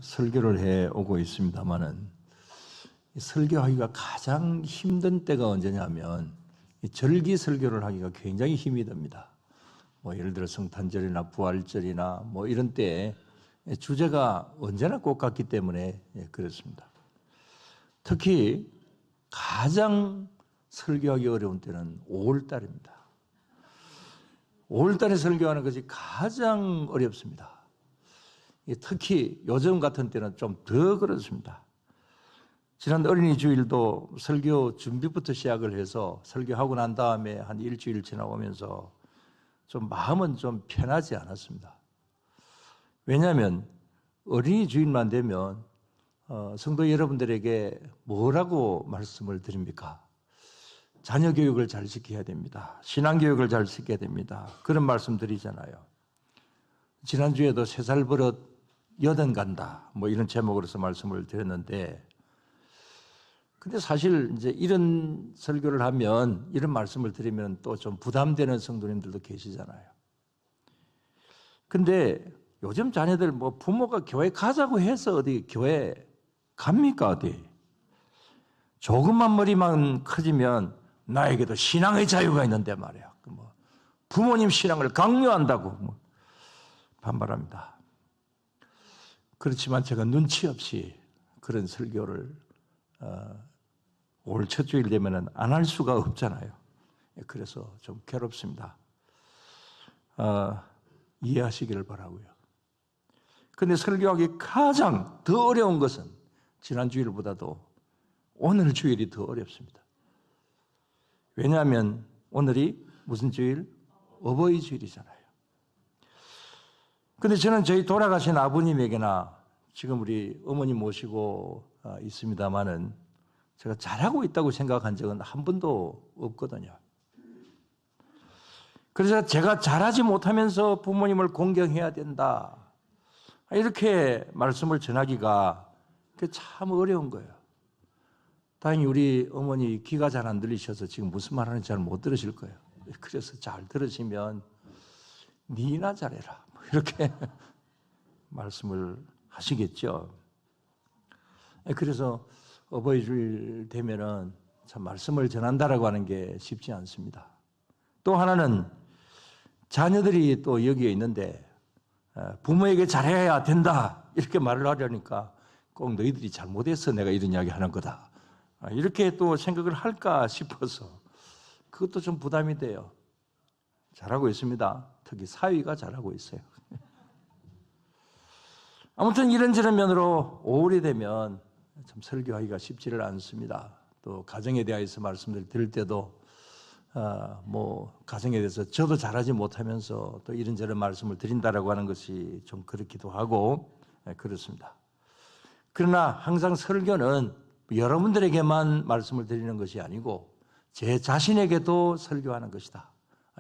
설교를 해 오고 있습니다만은 설교하기가 가장 힘든 때가 언제냐면 절기 설교를 하기가 굉장히 힘이 듭니다. 예를 들어 성탄절이나 부활절이나 이런 때에 주제가 언제나 꼭 같기 때문에 그렇습니다. 특히 가장 설교하기 어려운 때는 5월달입니다. 5월달에 설교하는 것이 가장 어렵습니다. 특히 요즘 같은 때는 좀 더 그렇습니다. 지난 어린이 주일도 설교 준비부터 시작을 해서 설교하고 난 다음에 한 일주일 지나오면서 좀 마음은 좀 편하지 않았습니다. 왜냐하면 어린이 주일만 되면 성도 여러분들에게 뭐라고 말씀을 드립니까? 자녀 교육을 잘 시켜야 됩니다. 신앙 교육을 잘 시켜야 됩니다. 그런 말씀 드리잖아요. 지난주에도 3살 버릇 여든 간다 이런 제목으로서 말씀을 드렸는데, 근데 사실 이제 이런 설교를 하면, 이런 말씀을 드리면 또 좀 부담되는 성도님들도 계시잖아요. 근데 요즘 자녀들 부모가 교회 가자고 해서 어디 교회 갑니까 어디? 조금만 머리만 커지면 나에게도 신앙의 자유가 있는데 말이야. 부모님 신앙을 강요한다고 반발합니다. 그렇지만 제가 눈치 없이 그런 설교를 올 첫 주일 되면 안 할 수가 없잖아요. 그래서 좀 괴롭습니다. 이해하시기를 바라고요. 그런데 설교하기 가장 더 어려운 것은 지난 주일보다도 오늘 주일이 더 어렵습니다. 왜냐하면 오늘이 무슨 주일? 어버이 주일이잖아요. 그런데 저는 저희 돌아가신 아버님에게나 지금 우리 어머니 모시고 있습니다마는 제가 잘하고 있다고 생각한 적은 한 번도 없거든요. 그래서 제가 잘하지 못하면서 부모님을 공경해야 된다, 이렇게 말씀을 전하기가 참 어려운 거예요. 다행히 우리 어머니 귀가 잘 안 들리셔서 지금 무슨 말 하는지 잘 못 들으실 거예요. 그래서 잘 들으시면 니나 잘해라 이렇게 말씀을 하시겠죠. 그래서 어버이 주일 되면은 참 말씀을 전한다라고 하는 게 쉽지 않습니다. 또 하나는 자녀들이 또 여기에 있는데 부모에게 잘해야 된다 이렇게 말을 하려니까 꼭 너희들이 잘못해서 내가 이런 이야기 하는 거다 이렇게 또 생각을 할까 싶어서 그것도 좀 부담이 돼요. 잘하고 있습니다. 특히 사위가 잘하고 있어요. 아무튼 이런저런 면으로 5월이 되면 참 설교하기가 쉽지를 않습니다. 또 가정에 대해서 말씀을 드릴 때도 가정에 대해서 저도 잘하지 못하면서 또 이런저런 말씀을 드린다라고 하는 것이 좀 그렇기도 하고 그렇습니다. 그러나 항상 설교는 여러분들에게만 말씀을 드리는 것이 아니고 제 자신에게도 설교하는 것이다,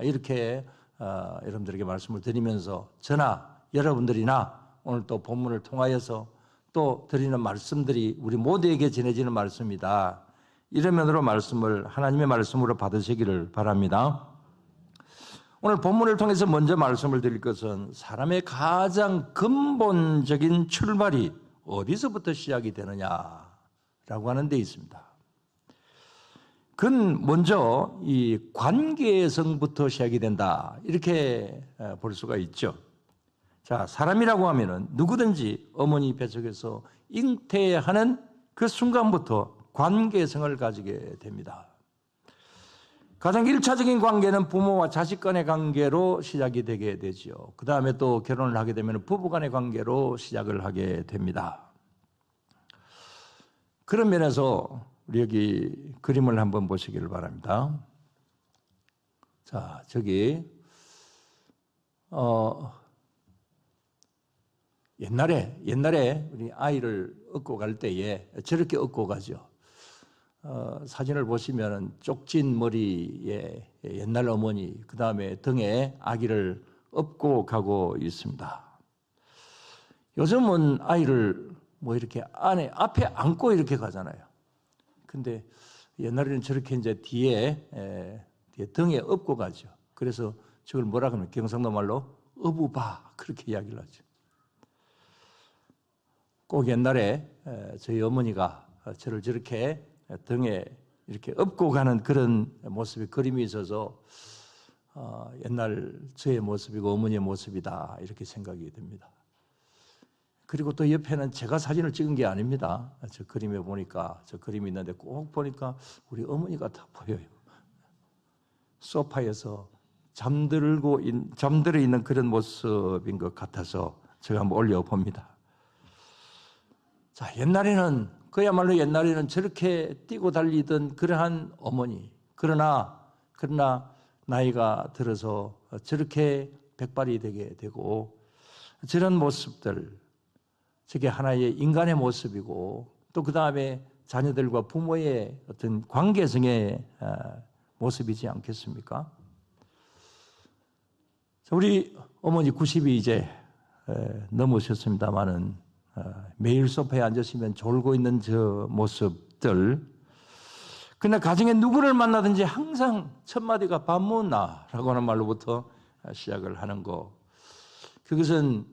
이렇게 여러분들에게 말씀을 드리면서 저나 여러분들이나 오늘 또 본문을 통하여서 또 드리는 말씀들이 우리 모두에게 전해지는 말씀이다, 이런 면으로 말씀을 하나님의 말씀으로 받으시기를 바랍니다. 오늘 본문을 통해서 먼저 말씀을 드릴 것은 사람의 가장 근본적인 출발이 어디서부터 시작이 되느냐라고 하는 데 있습니다. 그건 먼저 이 관계성부터 시작이 된다, 이렇게 볼 수가 있죠. 자, 사람이라고 하면은 누구든지 어머니 뱃속에서 잉태하는 그 순간부터 관계성을 가지게 됩니다. 가장 1차적인 관계는 부모와 자식 간의 관계로 시작이 되게 되죠. 그 다음에 또 결혼을 하게 되면 부부 간의 관계로 시작을 하게 됩니다. 그런 면에서 우리 여기 그림을 한번 보시기를 바랍니다. 자, 저기 옛날에 우리 아이를 업고 갈 때에 저렇게 업고 가죠. 사진을 보시면 쪽진 머리에 옛날 어머니, 그 다음에 등에 아기를 업고 가고 있습니다. 요즘은 아이를 이렇게 앞에 안고 이렇게 가잖아요. 근데 옛날에는 저렇게 이제 뒤에 등에 업고 가죠. 그래서 저걸 뭐라 그러면 경상도 말로 어부바 그렇게 이야기를 하죠. 꼭 옛날에 저희 어머니가 저를 저렇게 등에 이렇게 업고 가는 그런 모습이 그림이 있어서 옛날 저의 모습이고 어머니의 모습이다 이렇게 생각이 됩니다. 그리고 또 옆에는 제가 사진을 찍은 게 아닙니다. 저 그림에 보니까 저 그림이 있는데 꼭 보니까 우리 어머니가 다 보여요. 소파에서 잠들어 있는 그런 모습인 것 같아서 제가 한번 올려봅니다. 자, 그야말로 옛날에는 저렇게 뛰고 달리던 그러한 어머니. 그러나 나이가 들어서 저렇게 백발이 되게 되고 저런 모습들, 저게 하나의 인간의 모습이고 또 그 다음에 자녀들과 부모의 어떤 관계성의 모습이지 않겠습니까? 우리 어머니 90이 이제 넘으셨습니다마는 매일 소파에 앉으시면 졸고 있는 저 모습들. 그러나 가정에 누구를 만나든지 항상 첫 마디가 밥 먹나? 라고 하는 말로부터 시작을 하는 거. 그것은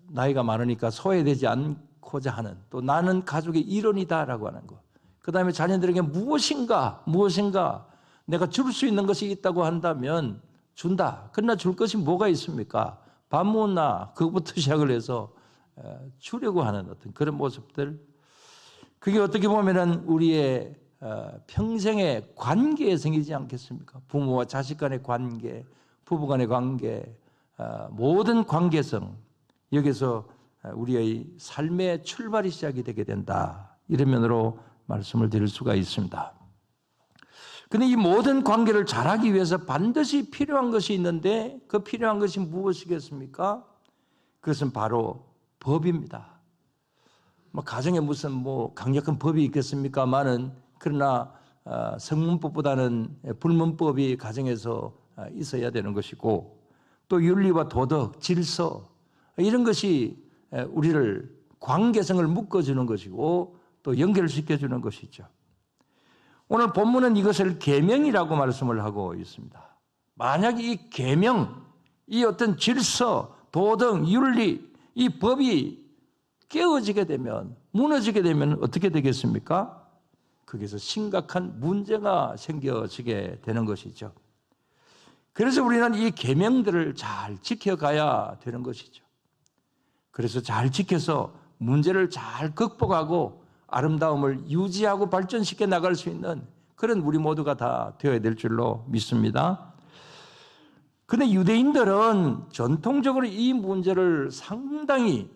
나이가 많으니까 소외되지 않고자 하는, 또 나는 가족의 일원이다라고 하는 거. 그 다음에 자녀들에게 무엇인가 내가 줄 수 있는 것이 있다고 한다면 준다. 그러나 줄 것이 뭐가 있습니까? 밥 먹나? 그것부터 시작을 해서 주려고 하는 어떤 그런 모습들. 그게 어떻게 보면은 우리의 평생의 관계성이지 않겠습니까? 부모와 자식 간의 관계, 부부 간의 관계, 모든 관계성, 여기서 우리의 삶의 출발이 시작이 되게 된다. 이런 면으로 말씀을 드릴 수가 있습니다. 그런데 이 모든 관계를 잘하기 위해서 반드시 필요한 것이 있는데 그 필요한 것이 무엇이겠습니까? 그것은 바로 법입니다. 가정에 무슨 강력한 법이 있겠습니까만은 그러나 성문법보다는 불문법이 가정에서 있어야 되는 것이고 또 윤리와 도덕, 질서 이런 것이 우리를 관계성을 묶어주는 것이고 또 연결시켜주는 것이죠. 오늘 본문은 이것을 계명이라고 말씀을 하고 있습니다. 만약 이 계명, 이 어떤 질서, 도덕, 윤리, 이 법이 깨어지게 되면, 무너지게 되면 어떻게 되겠습니까? 거기서 심각한 문제가 생겨지게 되는 것이죠. 그래서 우리는 이 계명들을 잘 지켜가야 되는 것이죠. 그래서 잘 지켜서 문제를 잘 극복하고 아름다움을 유지하고 발전시켜 나갈 수 있는 그런 우리 모두가 다 되어야 될 줄로 믿습니다. 그런데 유대인들은 전통적으로 이 문제를 상당히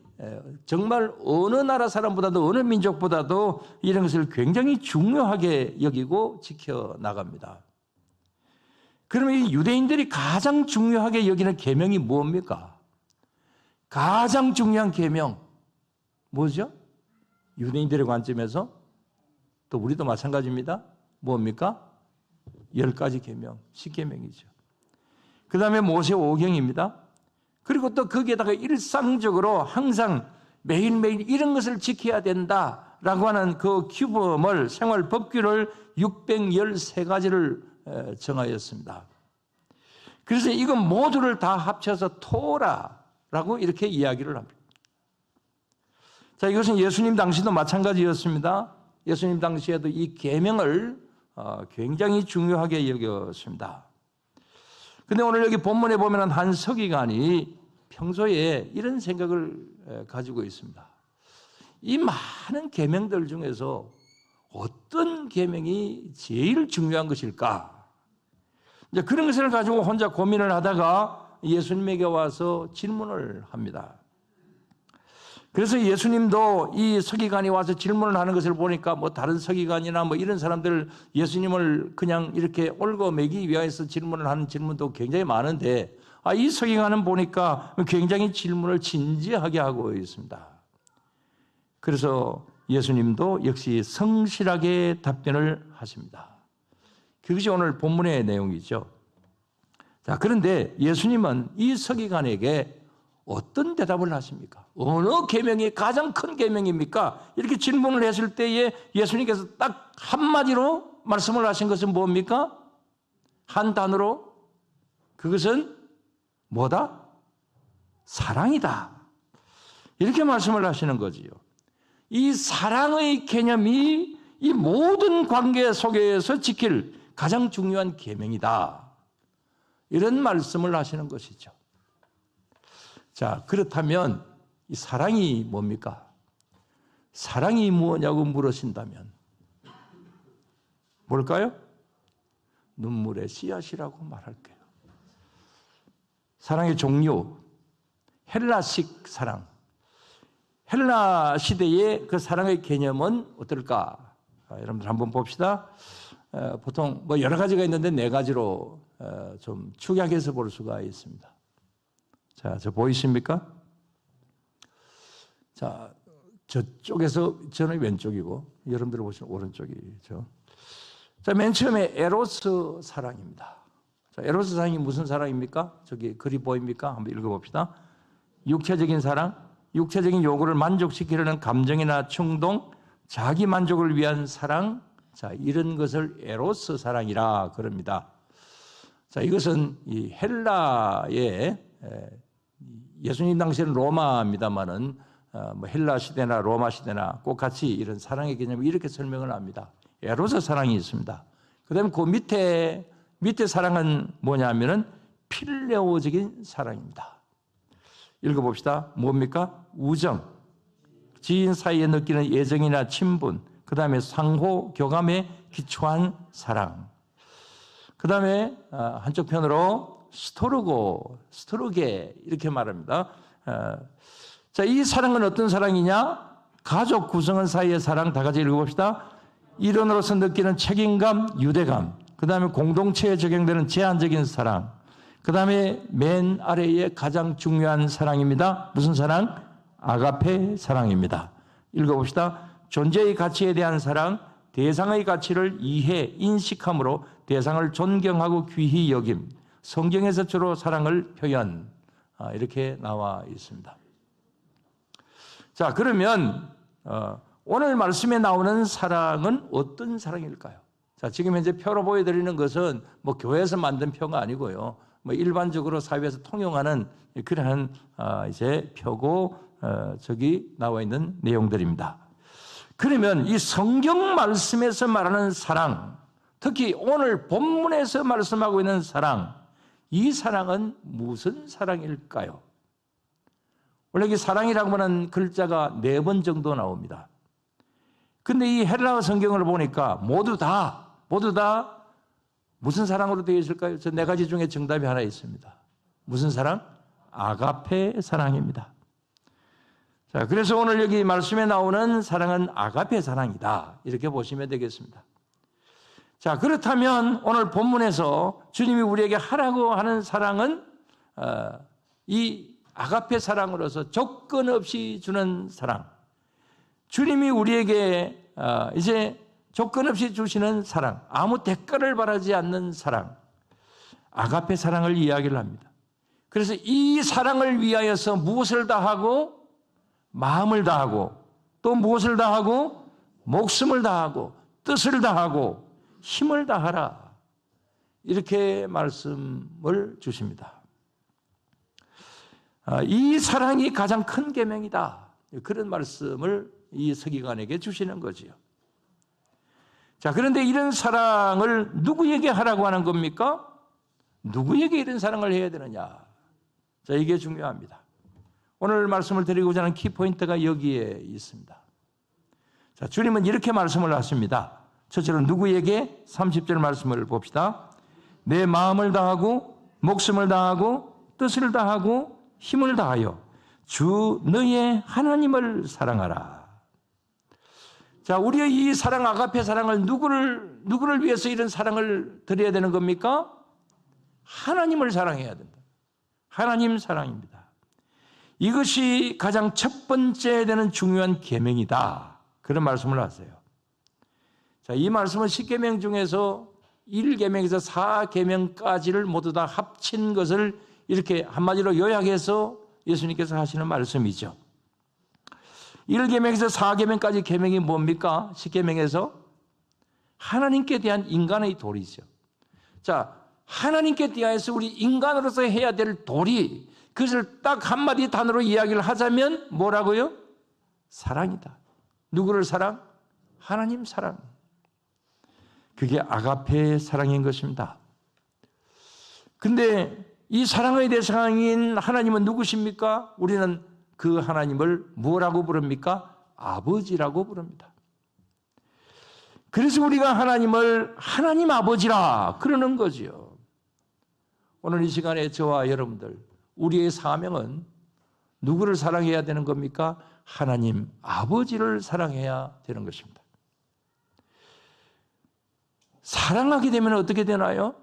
정말 어느 나라 사람보다도 어느 민족보다도 이런 것을 굉장히 중요하게 여기고 지켜나갑니다. 그러면 이 유대인들이 가장 중요하게 여기는 계명이 뭡니까? 가장 중요한 계명 뭐죠? 유대인들의 관점에서 또 우리도 마찬가지입니다. 뭡니까? 10가지 계명, 10계명이죠. 그 다음에 모세 오경입니다. 그리고 또 거기에다가 일상적으로 항상 매일매일 이런 것을 지켜야 된다라고 하는 그 규범을, 생활 법규를 613가지를 정하였습니다. 그래서 이건 모두를 다 합쳐서 토라라고 이렇게 이야기를 합니다. 자, 이것은 예수님 당시도 마찬가지였습니다. 예수님 당시에도 이 계명을 굉장히 중요하게 여겼습니다. 그런데 오늘 여기 본문에 보면 한 서기관이 평소에 이런 생각을 가지고 있습니다. 이 많은 계명들 중에서 어떤 계명이 제일 중요한 것일까? 이제 그런 것을 가지고 혼자 고민을 하다가 예수님에게 와서 질문을 합니다. 그래서 예수님도 이 서기관이 와서 질문을 하는 것을 보니까 다른 서기관이나 이런 사람들 예수님을 그냥 이렇게 얽어매기 위해서 질문을 하는 질문도 굉장히 많은데 이 서기관은 보니까 굉장히 질문을 진지하게 하고 있습니다. 그래서 예수님도 역시 성실하게 답변을 하십니다. 그것이 오늘 본문의 내용이죠. 자, 그런데 예수님은 이 서기관에게 어떤 대답을 하십니까? 어느 계명이 가장 큰 계명입니까? 이렇게 질문을 했을 때에 예수님께서 딱 한마디로 말씀을 하신 것은 뭡니까? 한 단어로 그것은 뭐다? 사랑이다. 이렇게 말씀을 하시는 거지요. 이 사랑의 개념이 이 모든 관계 속에서 지킬 가장 중요한 계명이다. 이런 말씀을 하시는 것이죠. 자, 그렇다면 이 사랑이 뭡니까? 사랑이 무엇냐고 물으신다면 뭘까요? 눈물의 씨앗이라고 말할게요. 사랑의 종류, 헬라식 사랑. 헬라 시대의 그 사랑의 개념은 어떨까? 여러분들 한번 봅시다. 보통 뭐 여러 가지가 있는데 네 가지로 좀 축약해서 볼 수가 있습니다. 자, 저 보이십니까? 자, 저쪽에서 저는 왼쪽이고 여러분들 보시면 오른쪽이죠. 자, 맨 처음에 에로스 사랑입니다. 자, 에로스 사랑이 무슨 사랑입니까? 저기 글이 보입니까? 한번 읽어봅시다. 육체적인 사랑, 육체적인 요구를 만족시키려는 감정이나 충동, 자기 만족을 위한 사랑, 자, 이런 것을 에로스 사랑이라 그럽니다. 자, 이것은 이 헬라의 예수님 당시에는 로마입니다만은 뭐 헬라 시대나 로마 시대나 꼭 같이 이런 사랑의 개념을 이렇게 설명을 합니다. 에로스 사랑이 있습니다. 그다음에 그 밑에 사랑은 뭐냐면은 필레오적인 사랑입니다. 읽어봅시다. 뭡니까? 우정, 지인 사이에 느끼는 애정이나 친분, 그 다음에 상호 교감에 기초한 사랑. 그 다음에 한쪽 편으로 스토르게 이렇게 말합니다. 자, 이 사랑은 어떤 사랑이냐? 가족 구성원 사이의 사랑 다 같이 읽어봅시다. 일원으로서 느끼는 책임감, 유대감, 그 다음에 공동체에 적용되는 제한적인 사랑, 그 다음에 맨 아래에 가장 중요한 사랑입니다. 무슨 사랑? 아가페 사랑입니다. 읽어봅시다. 존재의 가치에 대한 사랑, 대상의 가치를 이해, 인식함으로 대상을 존경하고 귀히 여김. 성경에서 주로 사랑을 표현. 이렇게 나와 있습니다. 자, 그러면 오늘 말씀에 나오는 사랑은 어떤 사랑일까요? 자, 지금 현재 표로 보여드리는 것은 뭐 교회에서 만든 표가 아니고요. 뭐 일반적으로 사회에서 통용하는 그러한 이제 표고 저기 나와 있는 내용들입니다. 그러면 이 성경 말씀에서 말하는 사랑, 특히 오늘 본문에서 말씀하고 있는 사랑, 이 사랑은 무슨 사랑일까요? 원래 이 사랑이라고 하는 글자가 4번 정도 나옵니다. 근데 이 헬라어 성경을 보니까 모두 다 무슨 사랑으로 되어 있을까요? 저 4가지 중에 정답이 하나 있습니다. 무슨 사랑? 아가페 사랑입니다. 자, 그래서 오늘 여기 말씀에 나오는 사랑은 아가페 사랑이다. 이렇게 보시면 되겠습니다. 자, 그렇다면 오늘 본문에서 주님이 우리에게 하라고 하는 사랑은 이 아가페 사랑으로서 조건 없이 주는 사랑. 주님이 우리에게 이제 조건 없이 주시는 사랑, 아무 대가를 바라지 않는 사랑, 아가페 사랑을 이야기를 합니다. 그래서 이 사랑을 위하여서 무엇을 다하고 마음을 다하고 또 무엇을 다하고 목숨을 다하고 뜻을 다하고 힘을 다하라. 이렇게 말씀을 주십니다. 이 사랑이 가장 큰 계명이다. 그런 말씀을 이 서기관에게 주시는 거지요. 자, 그런데 이런 사랑을 누구에게 하라고 하는 겁니까? 누구에게 이런 사랑을 해야 되느냐? 자, 이게 중요합니다. 오늘 말씀을 드리고자 하는 키포인트가 여기에 있습니다. 자, 주님은 이렇게 말씀을 하십니다. 첫째로 누구에게? 30절 말씀을 봅시다. 내 마음을 다하고 목숨을 다하고 뜻을 다하고 힘을 다하여 주 너의 하나님을 사랑하라. 자, 우리의 이 사랑, 아가페 사랑을 누구를 위해서 이런 사랑을 드려야 되는 겁니까? 하나님을 사랑해야 된다. 하나님 사랑입니다. 이것이 가장 첫 번째 되는 중요한 계명이다. 그런 말씀을 하세요. 자, 이 말씀은 10계명 중에서 1계명에서 4계명까지를 모두 다 합친 것을 이렇게 한마디로 요약해서 예수님께서 하시는 말씀이죠. 1계명에서 4계명까지 계명이 뭡니까? 10계명에서 하나님께 대한 인간의 도리죠. 자, 하나님께 대하여서 우리 인간으로서 해야 될 도리, 그것을 딱 한마디 단어로 이야기를 하자면 뭐라고요? 사랑이다. 누구를 사랑? 하나님 사랑. 그게 아가페의 사랑인 것입니다. 근데 이 사랑의 대상인 하나님은 누구십니까? 우리는 그 하나님을 뭐라고 부릅니까? 아버지라고 부릅니다. 그래서 우리가 하나님을 하나님 아버지라 그러는 거지요. 오늘 이 시간에 저와 여러분들, 우리의 사명은 누구를 사랑해야 되는 겁니까? 하나님 아버지를 사랑해야 되는 것입니다. 사랑하게 되면 어떻게 되나요?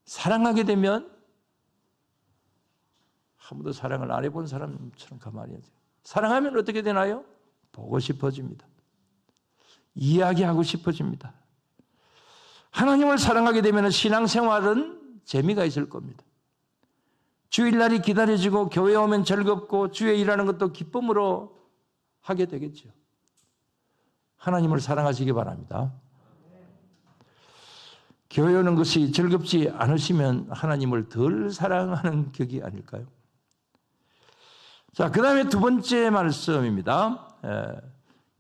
사랑하게 되면 한 번도 사랑을 안 해본 사람처럼 가만히 하세요. 사랑하면 어떻게 되나요? 보고 싶어집니다. 이야기하고 싶어집니다. 하나님을 사랑하게 되면 신앙생활은 재미가 있을 겁니다. 주일날이 기다려지고 교회 오면 즐겁고 주에 일하는 것도 기쁨으로 하게 되겠죠. 하나님을 사랑하시기 바랍니다. 교회 오는 것이 즐겁지 않으시면 하나님을 덜 사랑하는 격이 아닐까요? 자, 그 다음에 두 번째 말씀입니다.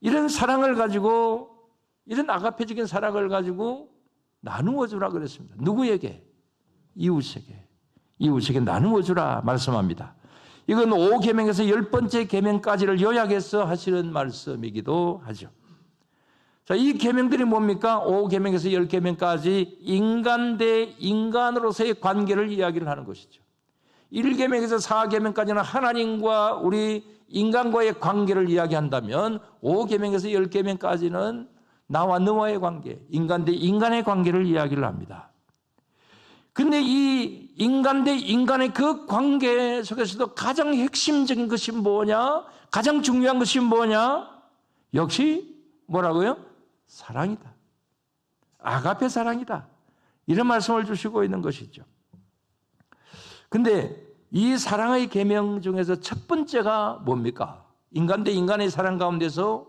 이런 사랑을 가지고, 이런 아가페적인 사랑을 가지고 나누어 주라 그랬습니다. 누구에게? 이웃에게. 이웃에게 나누어 주라 말씀합니다. 이건 5계명에서 10번째 계명까지를 요약해서 하시는 말씀이기도 하죠. 자, 이 계명들이 뭡니까? 5계명에서 10계명까지 인간 대 인간으로서의 관계를 이야기를 하는 것이죠. 1계명에서 4계명까지는 하나님과 우리 인간과의 관계를 이야기한다면 5계명에서 10계명까지는 나와 너와의 관계, 인간 대 인간의 관계를 이야기를 합니다. 근데 이 인간 대 인간의 그 관계 속에서도 가장 핵심적인 것이 뭐냐? 가장 중요한 것이 뭐냐? 역시 뭐라고요? 사랑이다. 아가페 사랑이다. 이런 말씀을 주시고 있는 것이죠. 근데 이 사랑의 계명 중에서 첫 번째가 뭡니까? 인간 대 인간의 사랑 가운데서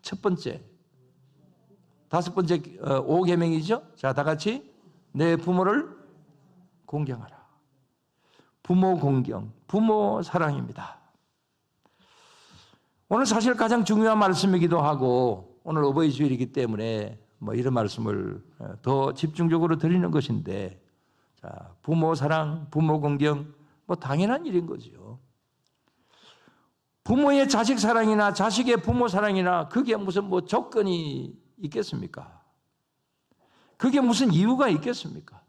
첫 번째, 다섯 번째 5계명이죠. 자, 다 같이 내 부모를 공경하라. 부모 공경, 부모 사랑입니다. 오늘 사실 가장 중요한 말씀이기도 하고 오늘 어버이 주일이기 때문에 이런 말씀을 더 집중적으로 드리는 것인데, 자, 부모 사랑, 부모 공경, 당연한 일인 거죠. 부모의 자식 사랑이나 자식의 부모 사랑이나 그게 무슨 조건이 있겠습니까? 그게 무슨 이유가 있겠습니까?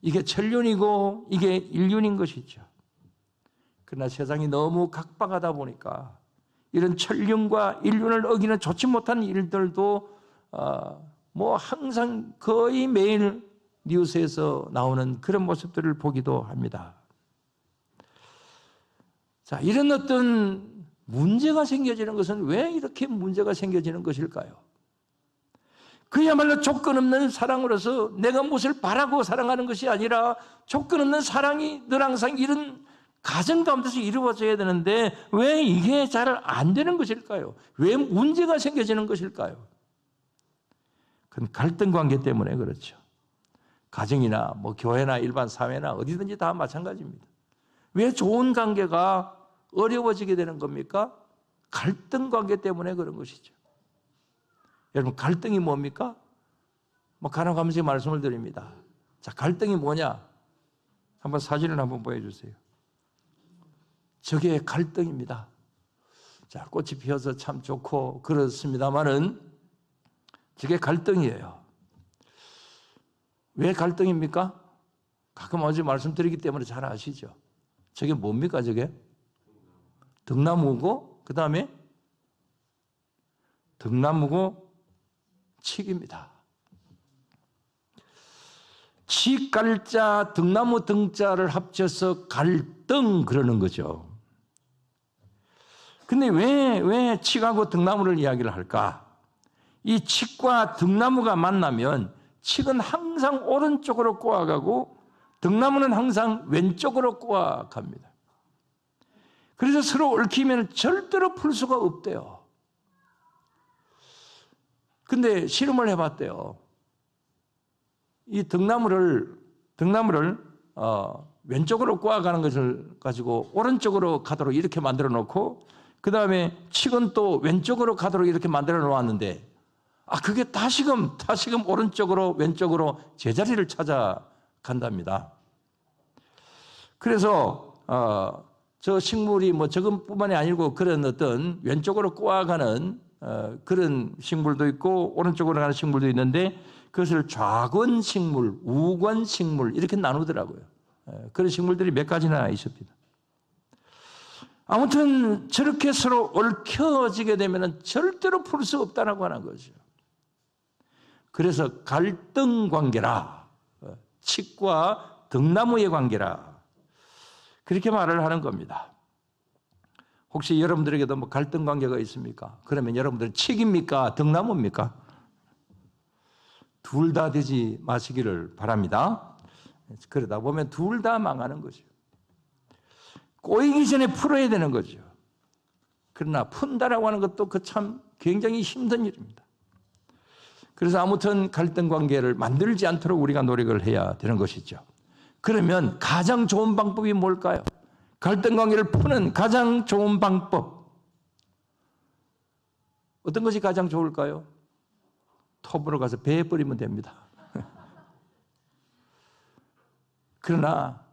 이게 천륜이고 이게 일륜인 것이죠. 그러나 세상이 너무 각박하다 보니까 이런 천륜과 일륜을 어기는 좋지 못한 일들도 항상 거의 매일 뉴스에서 나오는 그런 모습들을 보기도 합니다. 자, 이런 어떤 문제가 생겨지는 것은 왜 이렇게 문제가 생겨지는 것일까요? 그야말로 조건 없는 사랑으로서 내가 무엇을 바라고 사랑하는 것이 아니라 조건 없는 사랑이 늘 항상 이런 가정 가운데서 이루어져야 되는데 왜 이게 잘 안 되는 것일까요? 왜 문제가 생겨지는 것일까요? 그건 갈등 관계 때문에 그렇죠. 가정이나 교회나 일반 사회나 어디든지 다 마찬가지입니다. 왜 좋은 관계가 어려워지게 되는 겁니까? 갈등 관계 때문에 그런 것이죠. 여러분, 갈등이 뭡니까? 간혹가면서 말씀을 드립니다. 자, 갈등이 뭐냐? 한번 사진을 한번 보여주세요. 저게 갈등입니다. 자, 꽃이 피어서 참 좋고 그렇습니다만은 저게 갈등이에요. 왜 갈등입니까? 가끔 어제 말씀드리기 때문에 잘 아시죠? 저게 뭡니까, 저게? 등나무고, 그 다음에 등나무고 칡입니다. 칡 갈자, 등나무 등자를 합쳐서 갈등 그러는 거죠. 근데 왜 칡하고 등나무를 이야기를 할까? 이 칡과 등나무가 만나면 칡은 항상 오른쪽으로 꼬아가고 등나무는 항상 왼쪽으로 꼬아갑니다. 그래서 서로 얽히면 절대로 풀 수가 없대요. 근데 실험을 해봤대요. 이 등나무를 왼쪽으로 꼬아가는 것을 가지고 오른쪽으로 가도록 이렇게 만들어 놓고 그 다음에 칡은 또 왼쪽으로 가도록 이렇게 만들어 놓았는데 그게 다시금 오른쪽으로 왼쪽으로 제자리를 찾아간답니다. 그래서 저 식물이 뭐 저것뿐만이 아니고 그런 어떤 왼쪽으로 꼬아가는 그런 식물도 있고 오른쪽으로 가는 식물도 있는데 그것을 좌권 식물, 우권 식물 이렇게 나누더라고요. 그런 식물들이 몇 가지나 있습니다. 아무튼 저렇게 서로 얽혀지게 되면 절대로 풀 수 없다라고 하는 거죠. 그래서 갈등 관계라, 칡과 등나무의 관계라 그렇게 말을 하는 겁니다. 혹시 여러분들에게도 뭐 갈등 관계가 있습니까? 그러면 여러분들은 칡입니까? 등나무입니까? 둘 다 되지 마시기를 바랍니다. 그러다 보면 둘 다 망하는 거죠. 꼬이기 전에 풀어야 되는 거죠. 그러나 푼다라고 하는 것도 그 참 굉장히 힘든 일입니다. 그래서 아무튼 갈등 관계를 만들지 않도록 우리가 노력을 해야 되는 것이죠. 그러면 가장 좋은 방법이 뭘까요? 갈등 관계를 푸는 가장 좋은 방법. 어떤 것이 가장 좋을까요? 톱으로 가서 배에 뿌리면 됩니다. 그러나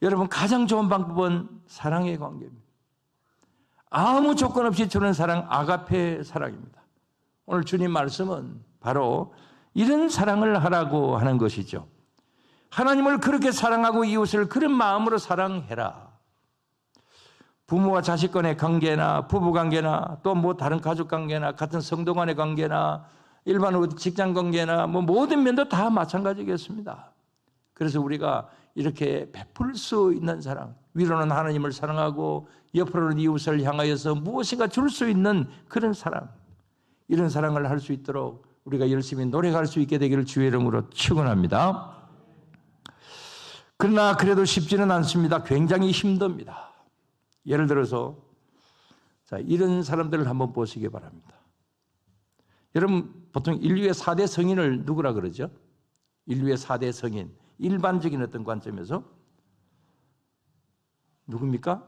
여러분 가장 좋은 방법은 사랑의 관계입니다. 아무 조건 없이 주는 사랑, 아가페 사랑입니다. 오늘 주님 말씀은 바로 이런 사랑을 하라고 하는 것이죠. 하나님을 그렇게 사랑하고 이웃을 그런 마음으로 사랑해라. 부모와 자식 간의 관계나 부부 관계나 또 뭐 다른 가족 관계나 같은 성도 간의 관계나 일반 직장 관계나 뭐 모든 면도 다 마찬가지겠습니다. 그래서 우리가 이렇게 베풀 수 있는 사랑, 위로는 하나님을 사랑하고 옆으로는 이웃을 향하여서 무엇인가 줄 수 있는 그런 사랑, 이런 사랑을 할 수 있도록 우리가 열심히 노력할 수 있게 되기를 주의 이름으로 축원합니다. 그러나 그래도 쉽지는 않습니다. 굉장히 힘듭니다. 예를 들어서 이런 사람들을 한번 보시기 바랍니다. 여러분 보통 인류의 4대 성인을 누구라 그러죠? 인류의 4대 성인, 일반적인 어떤 관점에서 누굽니까?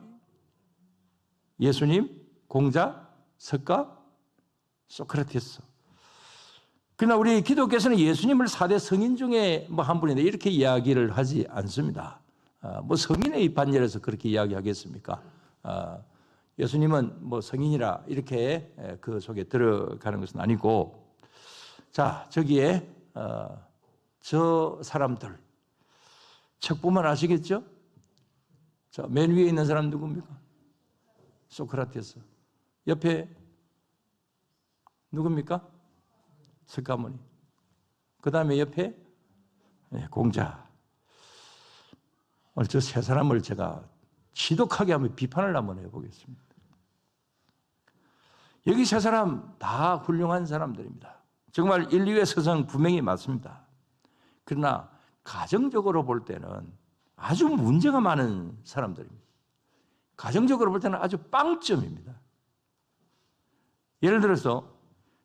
예수님, 공자, 석가, 소크라테스. 그러나 우리 기독교에서는 예수님을 4대 성인 중에 뭐 한 분인데 이렇게 이야기를 하지 않습니다. 뭐 성인의 반열에서 그렇게 이야기하겠습니까? 예수님은 뭐 성인이라 이렇게 그 속에 들어가는 것은 아니고, 자 저기에 저 사람들 책 보면 아시겠죠? 자, 맨 위에 있는 사람 누굽니까? 소크라테스. 옆에 누굽니까? 석가모니. 그 다음에 옆에 공자. 오늘 저 세 사람을 제가 지독하게 한번 비판을 한번 해보겠습니다. 여기 세 사람 다 훌륭한 사람들입니다. 정말 인류의 서성 분명히 맞습니다. 그러나 가정적으로 볼 때는 아주 문제가 많은 사람들입니다. 가정적으로 볼 때는 아주 빵점입니다. 예를 들어서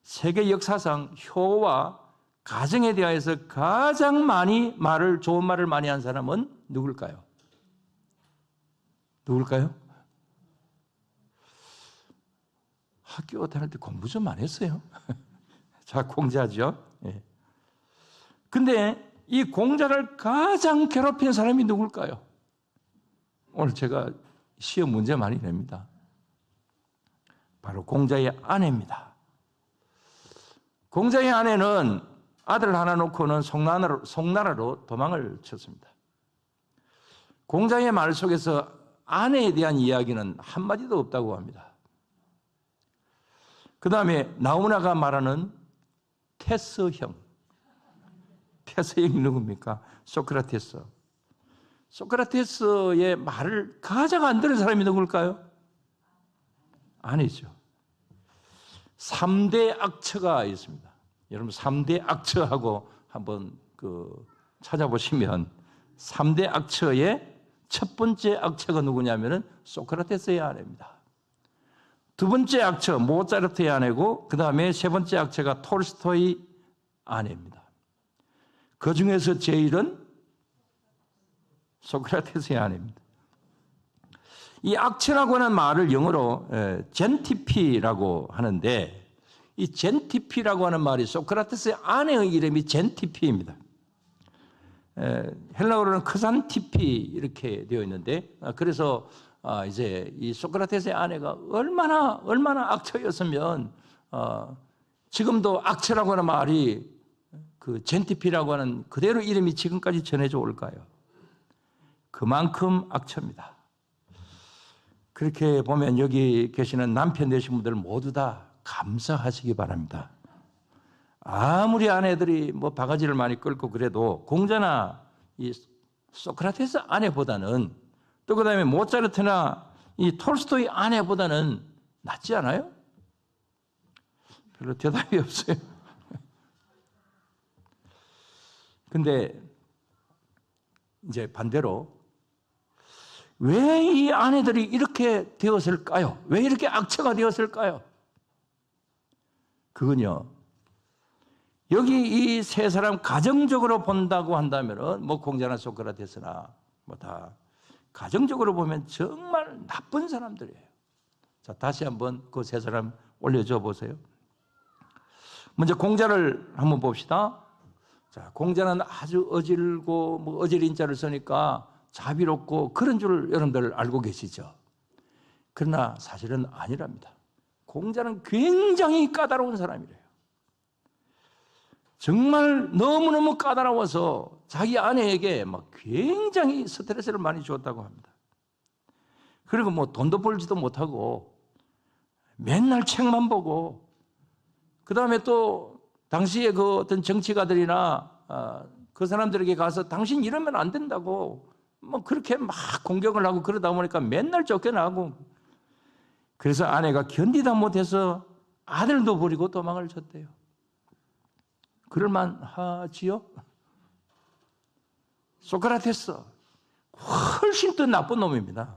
세계 역사상 효와 가정에 대해서 가장 많이 좋은 말을 많이 한 사람은 누굴까요? 누굴까요? 학교 다닐 때 공부 좀 안 했어요. 자, 공자죠. 예. 근데 이 공자를 가장 괴롭힌 사람이 누굴까요? 오늘 제가 시험 문제 많이 냅니다. 바로 공자의 아내입니다. 공자의 아내는 아들 하나 놓고는 송나라로 도망을 쳤습니다. 공자의 말 속에서 아내에 대한 이야기는 한마디도 없다고 합니다. 그 다음에 나우나가 말하는 테스형. 테스형이 누굽니까? 소크라테스. 소크라테스의 말을 가장 안 들은 사람이 누굴까요? 아니죠. 3대 악처가 있습니다. 여러분 3대 악처하고 한번 찾아보시면 3대 악처의 첫 번째 악처가 누구냐면은 소크라테스의 아내입니다. 두 번째 악처 모차르트의 아내고 그 다음에 세 번째 악처가 톨스토이 아내입니다. 그 중에서 제일은 소크라테스의 아내입니다. 이 악처라고 하는 말을 영어로 젠티피라고 하는데, 이 젠티피라고 하는 말이 소크라테스의 아내의 이름이 젠티피입니다. 헬라어로는 크산티피 이렇게 되어 있는데, 그래서 이제 이 소크라테스의 아내가 얼마나 악처였으면 지금도 악처라고 하는 말이 그 젠티피라고 하는 그대로 이름이 지금까지 전해져 올까요? 그만큼 악처입니다. 그렇게 보면 여기 계시는 남편 되신 분들 모두 다 감사하시기 바랍니다. 아무리 아내들이 뭐 바가지를 많이 끌고 그래도 공자나 이 소크라테스 아내보다는, 또 그다음에 모차르트나 이 톨스토이 아내보다는 낫지 않아요? 별로 대답이 없어요. 근데 이제 반대로 왜 이 아내들이 이렇게 되었을까요? 왜 이렇게 악처가 되었을까요? 그건요, 여기 이 세 사람 가정적으로 본다고 한다면은 뭐 공자나 소크라테스나 뭐 다 가정적으로 보면 정말 나쁜 사람들이에요. 자, 다시 한번 그 세 사람 올려줘 보세요. 먼저 공자를 한번 봅시다. 자, 공자는 아주 어질고 뭐 어질인 자를 쓰니까 자비롭고 그런 줄 여러분들 알고 계시죠? 그러나 사실은 아니랍니다. 공자는 굉장히 까다로운 사람이래요. 정말 너무너무 까다로워서 자기 아내에게 막 굉장히 스트레스를 많이 줬다고 합니다. 그리고 뭐 돈도 벌지도 못하고 맨날 책만 보고, 그 다음에 또 당시에 그 어떤 정치가들이나 그 사람들에게 가서 당신 이러면 안 된다고 뭐 그렇게 막 공격을 하고 그러다 보니까 맨날 쫓겨나고, 그래서 아내가 견디다 못해서 아들도 버리고 도망을 쳤대요. 그럴만 하지요? 소크라테스 훨씬 더 나쁜 놈입니다.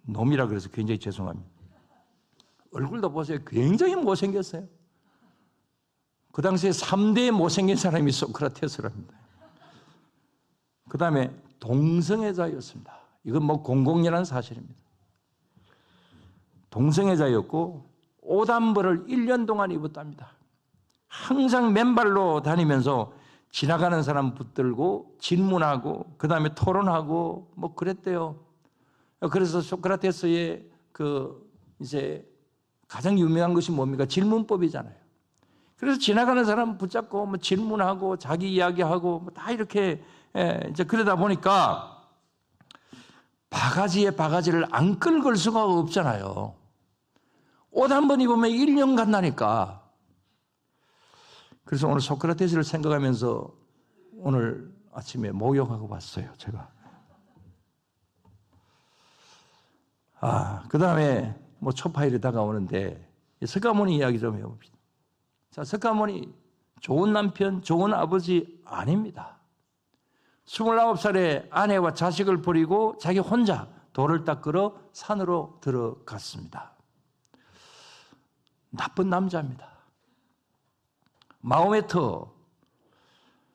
놈이라 그래서 굉장히 죄송합니다. 얼굴도 보세요. 굉장히 못생겼어요. 그 당시에 3대 못생긴 사람이 소크라테스랍니다. 그 다음에 동성애자였습니다. 이건 뭐 공공연한 사실입니다. 동성애자였고 오단벌을 1년 동안 입었답니다. 항상 맨발로 다니면서 지나가는 사람 붙들고 질문하고 그 다음에 토론하고 뭐 그랬대요. 그래서 소크라테스의 그 이제 가장 유명한 것이 뭡니까? 질문법이잖아요. 그래서 지나가는 사람 붙잡고 뭐 질문하고 자기 이야기하고 뭐 다 이렇게 이제 그러다 보니까 바가지에 바가지를 안 끌걸 수가 없잖아요. 옷 한 번 입으면 1년 간다니까. 그래서 오늘 소크라테스를 생각하면서 오늘 아침에 목욕하고 왔어요, 제가. 그 다음에 뭐 초파일이 다가오는데 석가모니 이야기 좀 해봅시다. 자, 석가모니 좋은 남편, 좋은 아버지 아닙니다. 29살에 아내와 자식을 버리고 자기 혼자 돌을 닦으러 산으로 들어갔습니다. 나쁜 남자입니다. 마호메트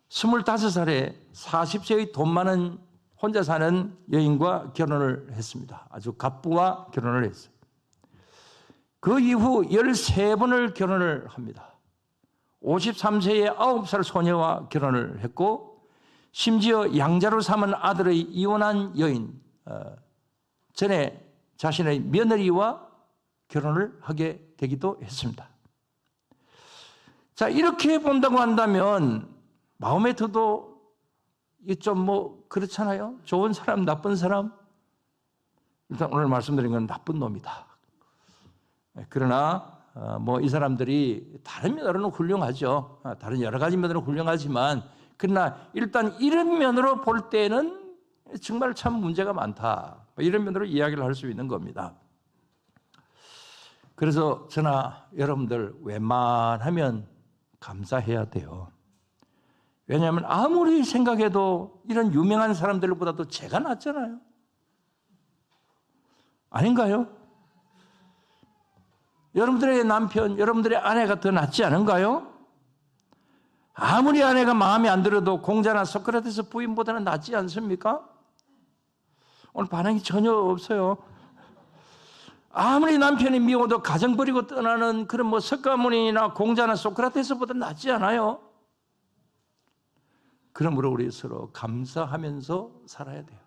25살에 40세의 돈 많은 혼자 사는 여인과 결혼을 했습니다. 아주 갑부와 결혼을 했어요. 그 이후 13번을 결혼을 합니다. 53세에 9살 소녀와 결혼을 했고, 심지어 양자로 삼은 아들의 이혼한 여인, 전에 자신의 며느리와 결혼을 하게 되기도 했습니다. 자, 이렇게 본다고 한다면 마호메트도 좀 뭐 그렇잖아요. 좋은 사람, 나쁜 사람. 일단 오늘 말씀드린 건 나쁜 놈이다. 그러나 뭐 이 사람들이 다른 면으로는 훌륭하죠. 다른 여러 가지 면으로 훌륭하지만, 그러나 일단 이런 면으로 볼 때는 정말 참 문제가 많다. 이런 면으로 이야기를 할 수 있는 겁니다. 그래서 저나 여러분들 웬만하면 감사해야 돼요. 왜냐하면 아무리 생각해도 이런 유명한 사람들보다도 제가 낫잖아요. 아닌가요? 여러분들의 남편, 여러분들의 아내가 더 낫지 않은가요? 아무리 아내가 마음에 안 들어도 공자나 소크라테스 부인보다는 낫지 않습니까? 오늘 반응이 전혀 없어요. 아무리 남편이 미워도 가정 버리고 떠나는 그런 뭐 석가모니나 공자나 소크라테스보다 낫지 않아요? 그러므로 우리 서로 감사하면서 살아야 돼요.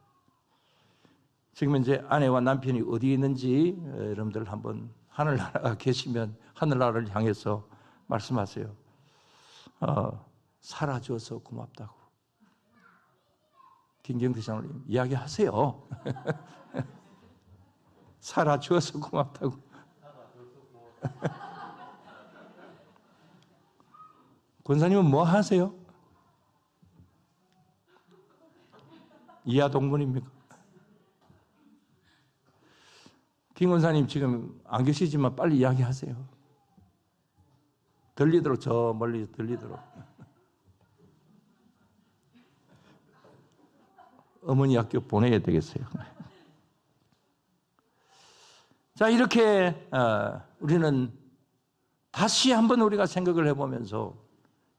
지금 이제 아내와 남편이 어디에 있는지 여러분들 한번 하늘나라가 계시면 하늘나라를 향해서 말씀하세요. 살아줘서 고맙다고. 김경태 장로님 이야기하세요. 살아줘서 고맙다고. 권사님은 뭐 하세요? 이하 동문입니까? 김 권사님 지금 안 계시지만 빨리 이야기하세요. 들리도록, 저 멀리 들리도록. 어머니 학교 보내야 되겠어요. 자, 이렇게 우리는 다시 한번 우리가 생각을 해보면서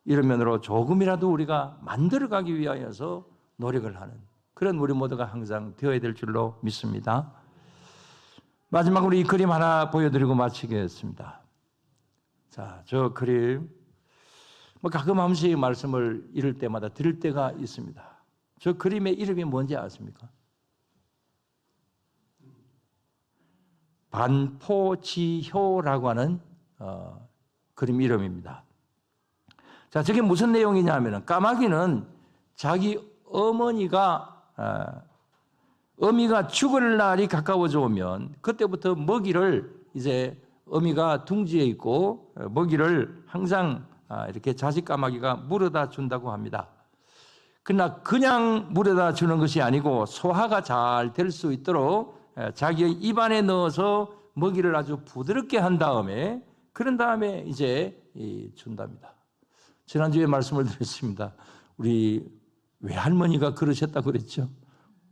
이런 면으로 조금이라도 우리가 만들어가기 위하여서 노력을 하는 그런 우리 모두가 항상 되어야 될 줄로 믿습니다. 마지막으로 이 그림 하나 보여드리고 마치겠습니다. 자, 저 그림 뭐 가끔 한 번씩 말씀을 이럴 때마다 드릴 때가 있습니다. 저 그림의 이름이 뭔지 아십니까? 반포지효라고 하는 그림 이름입니다. 자, 저게 무슨 내용이냐 하면 까마귀는 자기 어미가 죽을 날이 가까워져 오면 그때부터 먹이를 이제 어미가 둥지에 있고 먹이를 항상 이렇게 자식 까마귀가 물어다 준다고 합니다. 그러나 그냥 물어다 주는 것이 아니고 소화가 잘 될 수 있도록 자기의 입안에 넣어서 먹이를 아주 부드럽게 한 다음에 그런 다음에 이제 준답니다. 지난주에 말씀을 드렸습니다. 우리 외할머니가 그러셨다고 그랬죠.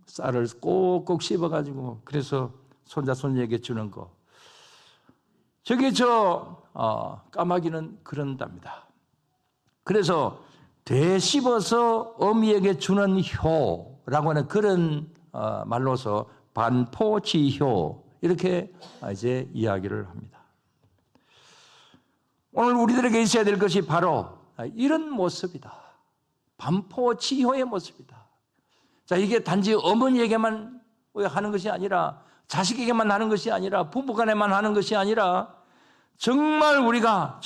쌀을 꼭꼭 씹어가지고 그래서 손자 손녀에게 주는 거. 저게 까마귀는 그런답니다. 그래서 되씹어서 어미에게 주는 효라고 하는 그런 말로서 반포지효 이렇게 이제 이야기를 합니다. 오늘 우리들에게 있어야 될 것이 바로 이런 모습이다. 반포지효의 모습이다. 자, 이게 단지 어머니에게만 하는 것이 아니라 자식에게만 하는 것이 아니라 부부간에만 하는 것이 아니라 정말 우리가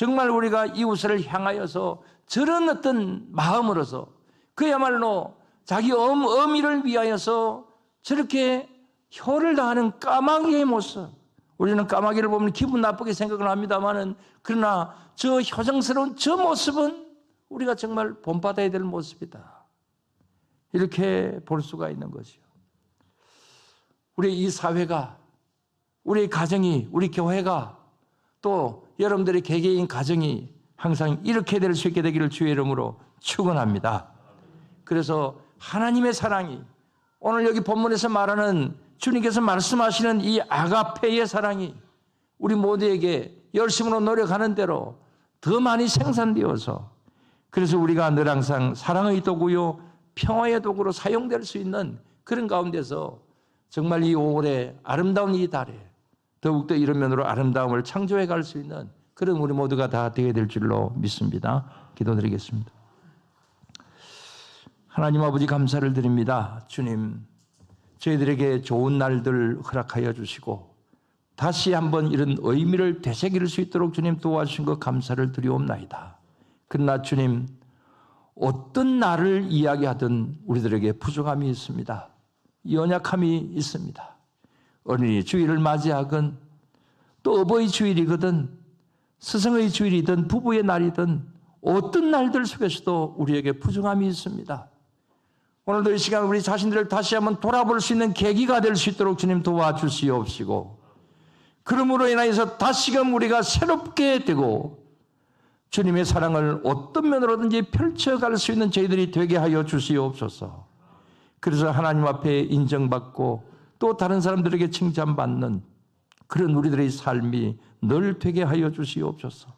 이웃을 향하여서 저런 어떤 마음으로서 그야말로 자기 어미를 위하여서 저렇게 효를 다하는 까마귀의 모습. 우리는 까마귀를 보면 기분 나쁘게 생각을 합니다만은 그러나 저 효정스러운 저 모습은 우리가 정말 본받아야 될 모습이다. 이렇게 볼 수가 있는 것이요. 우리 이 사회가, 우리 가정이, 우리 교회가 또 여러분들의 개개인 가정이 항상 이렇게 될 수 있게 되기를 주의 이름으로 축원합니다. 그래서 하나님의 사랑이 오늘 여기 본문에서 말하는 주님께서 말씀하시는 이 아가페의 사랑이 우리 모두에게 열심으로 노력하는 대로 더 많이 생산되어서 그래서 우리가 늘 항상 사랑의 도구요 평화의 도구로 사용될 수 있는 그런 가운데서 정말 이 5월에 아름다운 이 달에 더욱더 이런 면으로 아름다움을 창조해 갈 수 있는 그런 우리 모두가 다 되어야 될 줄로 믿습니다. 기도드리겠습니다. 하나님 아버지 감사를 드립니다. 주님, 저희들에게 좋은 날들 허락하여 주시고 다시 한번 이런 의미를 되새길 수 있도록 주님 도와주신 것 감사를 드리옵나이다. 그러나 주님, 어떤 날을 이야기하든 우리들에게 부족함이 있습니다. 연약함이 있습니다. 어린이 주일을 맞이하건 또 어버이 주일이거든 스승의 주일이든 부부의 날이든 어떤 날들 속에서도 우리에게 부족함이 있습니다. 오늘도 이 시간 우리 자신들을 다시 한번 돌아볼 수 있는 계기가 될 수 있도록 주님 도와주시옵시고 그러므로 인하여서 다시금 우리가 새롭게 되고 주님의 사랑을 어떤 면으로든지 펼쳐갈 수 있는 저희들이 되게 하여 주시옵소서. 그래서 하나님 앞에 인정받고 또 다른 사람들에게 칭찬받는 그런 우리들의 삶이 늘 되게 하여 주시옵소서.